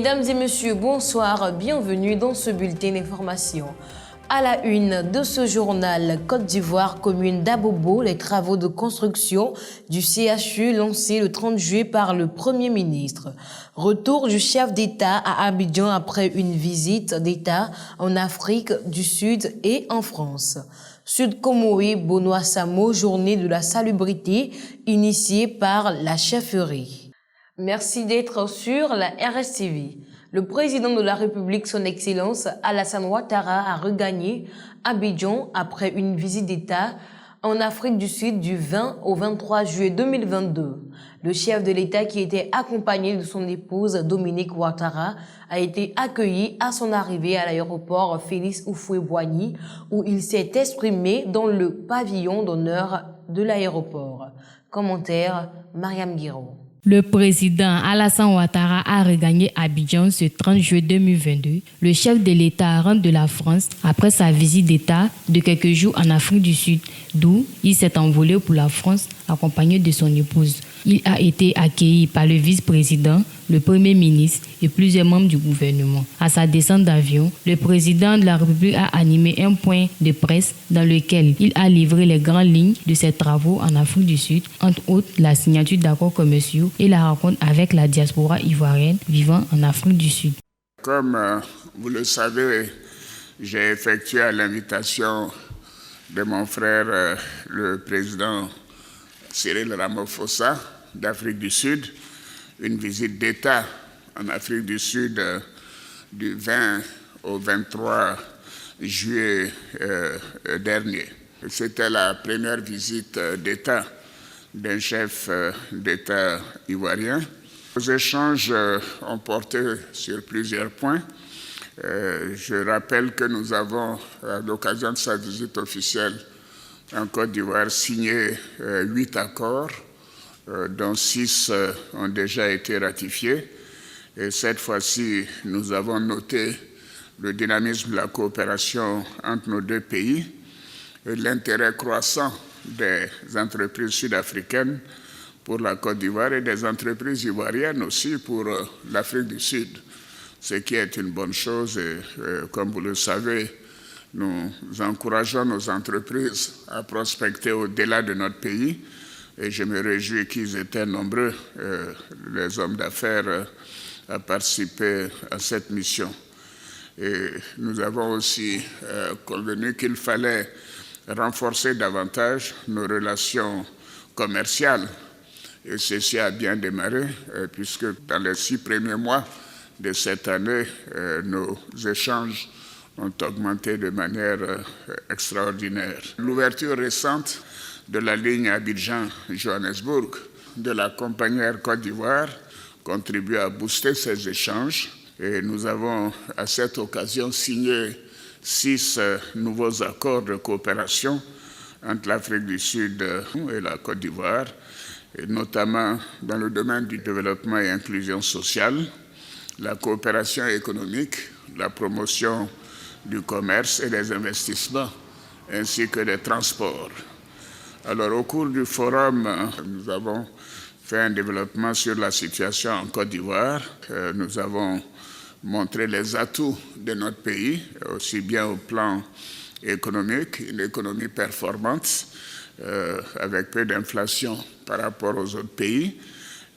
Mesdames et messieurs, bonsoir, bienvenue dans ce bulletin d'information. À la une de ce journal, Côte d'Ivoire, commune d'Abobo, les travaux de construction du CHU lancés le 30 juillet par le Premier ministre. Retour du chef d'État à Abidjan après une visite d'État en Afrique du Sud et en France. Sud Comoé, Benoît Samo, journée de la salubrité initiée par la chefferie. Merci d'être sur la RSTV. Le président de la République, son Excellence Alassane Ouattara, a regagné Abidjan après une visite d'État en Afrique du Sud du 20 au 23 juillet 2022. Le chef de l'État, qui était accompagné de son épouse Dominique Ouattara, a été accueilli à son arrivée à l'aéroport Félix Houphouët-Boigny, où il s'est exprimé dans le pavillon d'honneur de l'aéroport. Commentaire, Mariam Guiraud. Le président Alassane Ouattara a regagné Abidjan ce 30 juillet 2022. Le chef de l'État rentre de la France après sa visite d'État de quelques jours en Afrique du Sud, d'où il s'est envolé pour la France accompagné de son épouse. Il a été accueilli par le vice-président, le premier ministre et plusieurs membres du gouvernement. À sa descente d'avion, le président de la République a animé un point de presse dans lequel il a livré les grandes lignes de ses travaux en Afrique du Sud, entre autres la signature d'accords commerciaux et la rencontre avec la diaspora ivoirienne vivant en Afrique du Sud. Comme vous le savez, j'ai effectué à l'invitation de mon frère, le président Cyril Ramaphosa d'Afrique du Sud, une visite d'État en Afrique du Sud du 20 au 23 juillet dernier. C'était la première visite d'État d'un chef d'État ivoirien. Les échanges ont porté sur plusieurs points. Je rappelle que nous avons, à l'occasion de sa visite officielle en Côte d'Ivoire, signé 8 accords, dont 6 ont déjà été ratifiés. Et cette fois-ci, nous avons noté le dynamisme de la coopération entre nos deux pays et l'intérêt croissant des entreprises sud-africaines pour la Côte d'Ivoire et des entreprises ivoiriennes aussi pour l'Afrique du Sud, ce qui est une bonne chose. Et comme vous le savez, nous encourageons nos entreprises à prospecter au-delà de notre pays et je me réjouis qu'ils étaient nombreux, les hommes d'affaires, à participer à cette mission. Et nous avons aussi convenu qu'il fallait renforcer davantage nos relations commerciales. Et ceci a bien démarré, puisque dans les 6 premiers mois de cette année, nos échanges ont augmenté de manière extraordinaire. L'ouverture récente de la ligne Abidjan-Johannesburg de la compagnie Air Côte d'Ivoire contribue à booster ces échanges. Et nous avons à cette occasion signé 6 nouveaux accords de coopération entre l'Afrique du Sud et la Côte d'Ivoire, et notamment dans le domaine du développement et inclusion sociale, la coopération économique, la promotion du commerce et des investissements, ainsi que des transports. Alors, au cours du forum, nous avons fait un développement sur la situation en Côte d'Ivoire. Nous avons montré les atouts de notre pays, aussi bien au plan économique, une économie performante, avec peu d'inflation par rapport aux autres pays,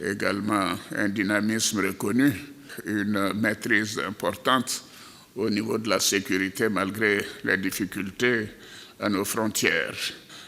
également un dynamisme reconnu, une maîtrise importante au niveau de la sécurité malgré les difficultés à nos frontières.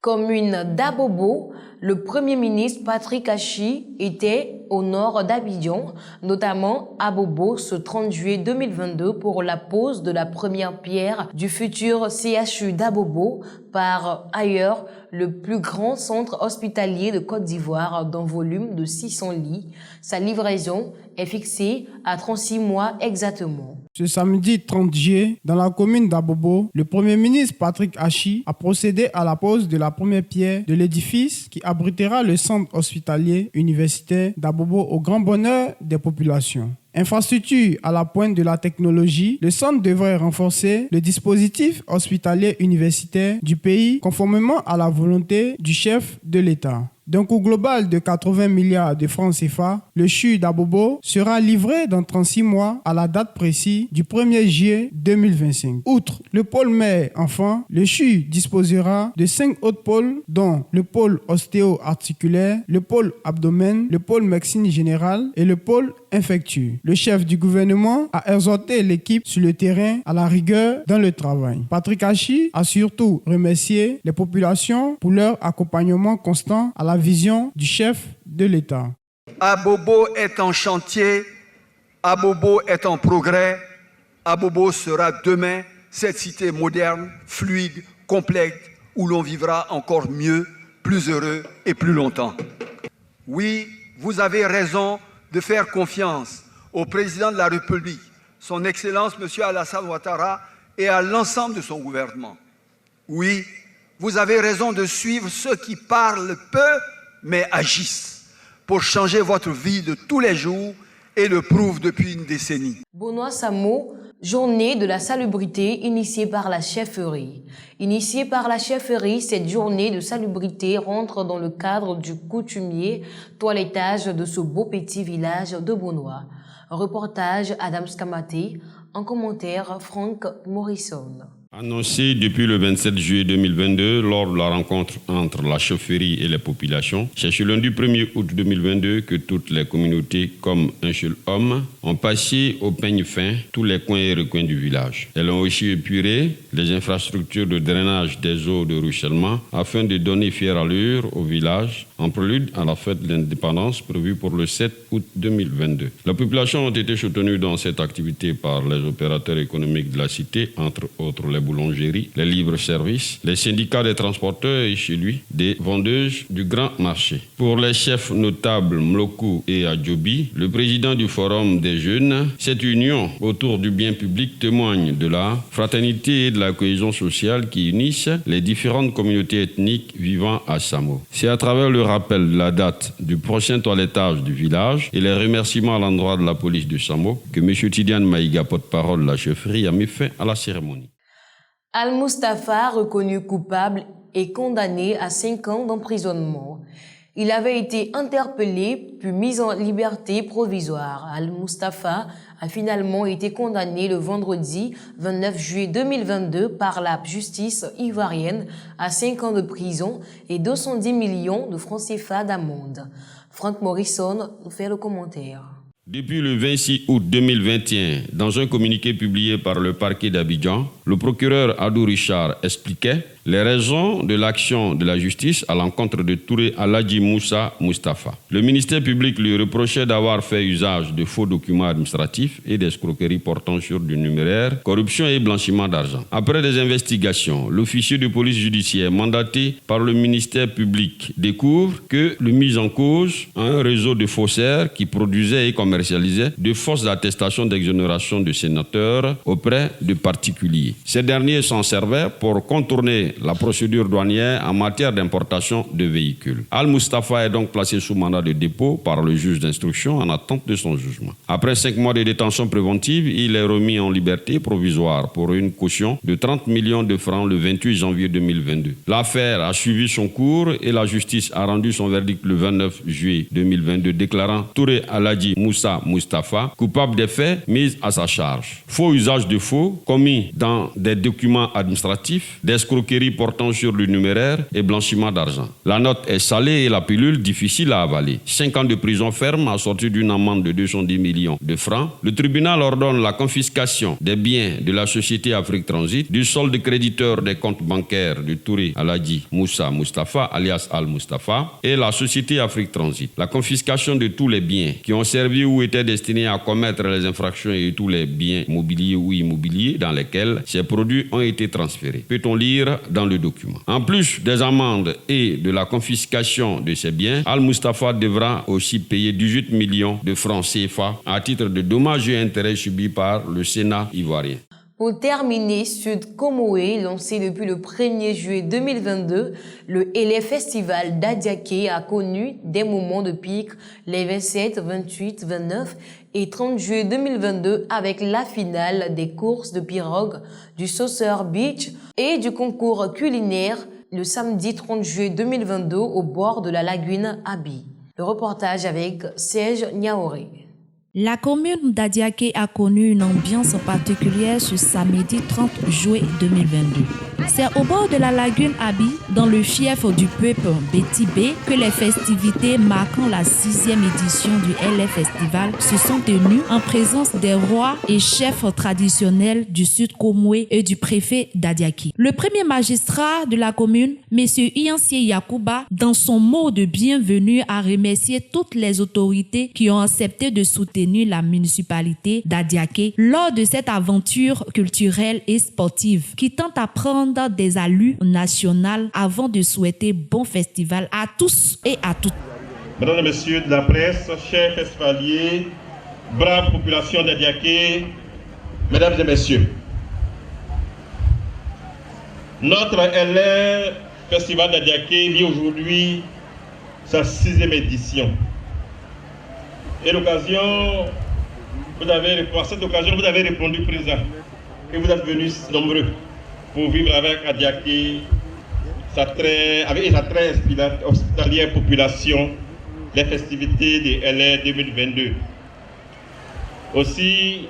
Commune d'Abobo, le Premier ministre Patrick Achi était au nord d'Abidjan, notamment à Bobo ce 30 juillet 2022 pour la pose de la première pierre du futur CHU d'Abobo, par ailleurs le plus grand centre hospitalier de Côte d'Ivoire d'un volume de 600 lits. Sa livraison est fixée à 36 mois exactement. Ce samedi 30 juillet, dans la commune d'Abobo, le Premier ministre Patrick Achi a procédé à la pose de la première pierre de l'édifice qui abritera le centre hospitalier universitaire d'Abobo au grand bonheur des populations. Infrastructure à la pointe de la technologie, le centre devrait renforcer le dispositif hospitalier universitaire du pays conformément à la volonté du chef de l'État. D'un coût global de 80 milliards de francs CFA, le CHU d'Abobo sera livré dans 36 mois à la date précise du 1er juillet 2025. Outre le pôle mère-enfant, le CHU disposera de 5 autres pôles, dont le pôle ostéo-articulaire, le pôle abdomen, le pôle médecine générale et le pôle infectieux. Le chef du gouvernement a exhorté l'équipe sur le terrain à la rigueur dans le travail. Patrick Achi a surtout remercié les populations pour leur accompagnement constant à la vision du chef de l'État. Abobo est en chantier, Abobo est en progrès, Abobo sera demain cette cité moderne, fluide, complète, où l'on vivra encore mieux, plus heureux et plus longtemps. Oui, vous avez raison de faire confiance au président de la République, son Excellence M. Alassane Ouattara et à l'ensemble de son gouvernement. Oui, vous avez raison de suivre ceux qui parlent peu mais agissent pour changer votre vie de tous les jours et le prouvent depuis une décennie. Benoît Samo, journée de la salubrité initiée par la chefferie. Initiée par la chefferie, cette journée de salubrité rentre dans le cadre du coutumier toilettage de ce beau petit village de Benoît. Reportage Adam Skamate, en commentaire Franck Morrison. Annoncé depuis le 27 juillet 2022 lors de la rencontre entre la chefferie et les populations, c'est ce lundi 1er août 2022 que toutes les communautés, comme un seul homme, ont passé au peigne fin tous les coins et recoins du village. Elles ont aussi épuré les infrastructures de drainage des eaux de ruissellement afin de donner fière allure au village en prélude à la fête de l'indépendance prévue pour le 7 août 2022. La population ont été soutenues dans cette activité par les opérateurs économiques de la cité, entre autres les boulangeries, les livres-services, les syndicats des transporteurs et chez lui, des vendeuses du grand marché. Pour les chefs notables Mloku et Adjobi, le président du Forum des jeunes, cette union autour du bien public témoigne de la fraternité et de la cohésion sociale qui unissent les différentes communautés ethniques vivant à Samo. C'est à travers le rappel de la date du prochain toilettage du village et les remerciements à l'endroit de la police de Samo que M. Tidiane Maïga, porte-parole de la chefferie, a mis fin à la cérémonie. Al-Mustafa, reconnu coupable et condamné à 5 ans d'emprisonnement. Il avait été interpellé puis mis en liberté provisoire. Al-Mustafa a finalement été condamné le vendredi 29 juillet 2022 par la justice ivoirienne à 5 ans de prison et 210 millions de francs CFA d'amende. Franck Morrison nous fait le commentaire. Depuis le 26 août 2021, dans un communiqué publié par le parquet d'Abidjan, le procureur Adou Richard expliquait les raisons de l'action de la justice à l'encontre de Touré Aladji Moussa Mustafa. Le ministère public lui reprochait d'avoir fait usage de faux documents administratifs et d'escroqueries portant sur du numéraire, corruption et blanchiment d'argent. Après des investigations, l'officier de police judiciaire mandaté par le ministère public découvre que le mis en cause a un réseau de faussaires qui produisait et commercialisait de fausses attestations d'exonération de sénateurs auprès de particuliers. Ces derniers s'en servaient pour contourner la procédure douanière en matière d'importation de véhicules. Al-Mustafa est donc placé sous mandat de dépôt par le juge d'instruction en attente de son jugement. Après 5 mois de détention préventive, il est remis en liberté provisoire pour une caution de 30 millions de francs le 28 janvier 2022. L'affaire a suivi son cours et la justice a rendu son verdict le 29 juillet 2022 déclarant Touré Aladji Moussa Mustafa coupable des faits mis à sa charge. Faux usage de faux commis dans des documents administratifs, d'escroquerie portant sur le numéraire et blanchiment d'argent. La note est salée et la pilule difficile à avaler. 5 ans de prison ferme assortie d'une amende de 210 millions de francs. Le tribunal ordonne la confiscation des biens de la société Afrique Transit, du solde créditeur des comptes bancaires de Touré Aladji Moussa Mustafa, alias Al-Mustafa, et la société Afrique Transit. La confiscation de tous les biens qui ont servi ou étaient destinés à commettre les infractions et tous les biens mobiliers ou immobiliers dans lesquels ces produits ont été transférés. Peut-on lire dans le document. En plus des amendes et de la confiscation de ces biens, Al-Mustafa devra aussi payer 18 millions de francs CFA à titre de dommages et intérêts subis par le Sénat ivoirien. Pour terminer, Sud Comoé, lancé depuis le 1er juillet 2022, le LF Festival d'Adiaké a connu des moments de pic les 27, 28, 29 et 30 juillet 2022 avec la finale des courses de pirogue, du Saucer Beach et du concours culinaire le samedi 30 juillet 2022 au bord de la lagune Abi. Le reportage avec Serge Niaoré. La commune d'Adiaké a connu une ambiance particulière ce samedi 30 juillet 2022. C'est au bord de la lagune Abi, dans le fief du peuple Bétibé, que les festivités marquant la 6e édition du LF Festival se sont tenues en présence des rois et chefs traditionnels du Sud Komoué et du préfet d'Adiaké. Le premier magistrat de la commune, M. Iansié Yakouba, dans son mot de bienvenue, a remercié toutes les autorités qui ont accepté de soutenir la municipalité d'Adiaké lors de cette aventure culturelle et sportive qui tente à prendre des allures nationales avant de souhaiter bon festival à tous et à toutes. Mesdames et messieurs de la presse, chers festivaliers, brave population d'Adiaké, mesdames et messieurs, notre LR Festival d'Adiaké vit aujourd'hui sa 6e édition. Et l'occasion, pour cette occasion, vous avez répondu présent. Et vous êtes venus nombreux pour vivre avec Adiaké, avec sa très hospitalière population, les festivités des LR 2022. Aussi,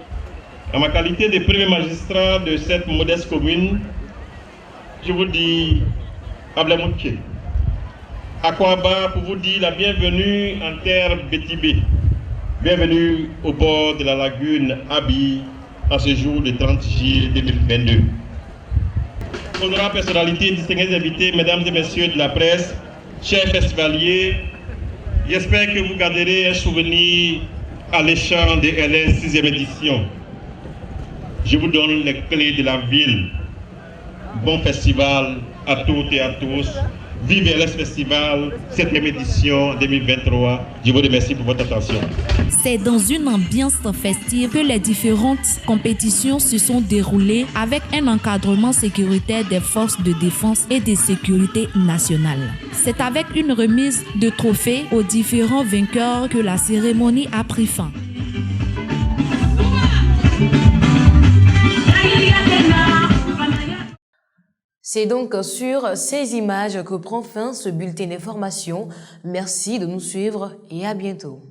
en ma qualité de premier magistrat de cette modeste commune, je vous dis Ablamoutché. Akwaba pour vous dire la bienvenue en terre Bétibé. Bienvenue au bord de la lagune Abi en ce jour de 30 juillet 2022. Honorables personnalités, distingués invités, mesdames et messieurs de la presse, chers festivaliers, j'espère que vous garderez un souvenir alléchant de LR 6e édition. Je vous donne les clés de la ville. Bon festival à toutes et à tous. Vive LS Festival, 7e édition 2023. Je vous remercie pour votre attention. C'est dans une ambiance festive que les différentes compétitions se sont déroulées avec un encadrement sécuritaire des forces de défense et de sécurité nationale. C'est avec une remise de trophées aux différents vainqueurs que la cérémonie a pris fin. C'est donc sur ces images que prend fin ce bulletin d'information. Merci de nous suivre et à bientôt.